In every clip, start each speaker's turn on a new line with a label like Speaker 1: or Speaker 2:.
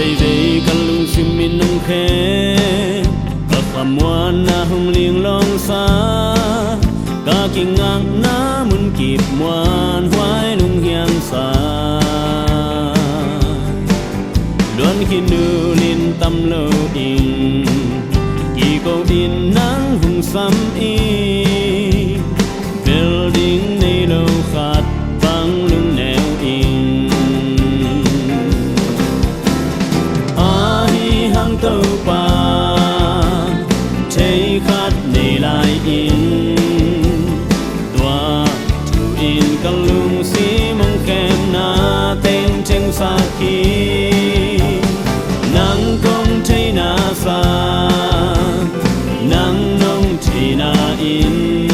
Speaker 1: dây dây căn lung sim min nông khe các phạm muan na hung liêng long xa cả kinh ngang na muốn kịp muan hoài lung hiang xa đoán khi nữ lên tâm lâu in kỳ câu in nắng hùng xăm y building này lâu khát vang lung nẻo in ai hang tàu pa thấy khát này lại in tua tu in căn lung xí mong khem na tên tranh xa khi nắng công thấy na xa nắng nông thấy na in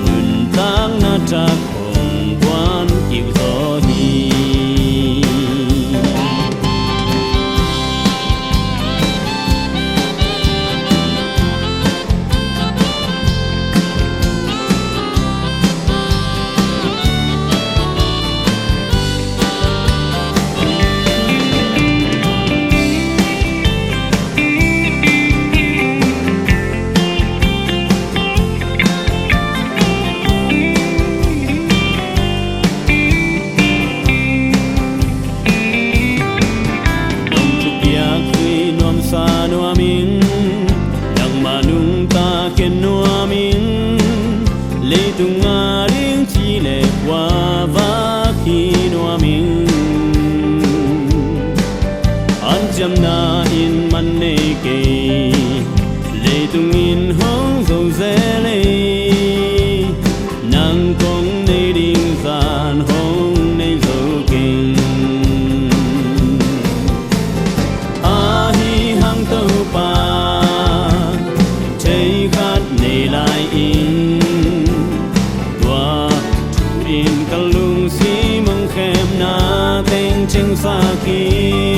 Speaker 1: ngừng tăng na trạc hồng quan kiều gió hi sa noa min yang manung ta ken noa min le tunga ring chi le wa va khi noa min an jam na in man ne ke le tung in hong zo ze le nang kong ne ding san hong ne zo king tàu pa thấy khát này lại in tua tu in căn lung xí mong khem na tên tranh xa kia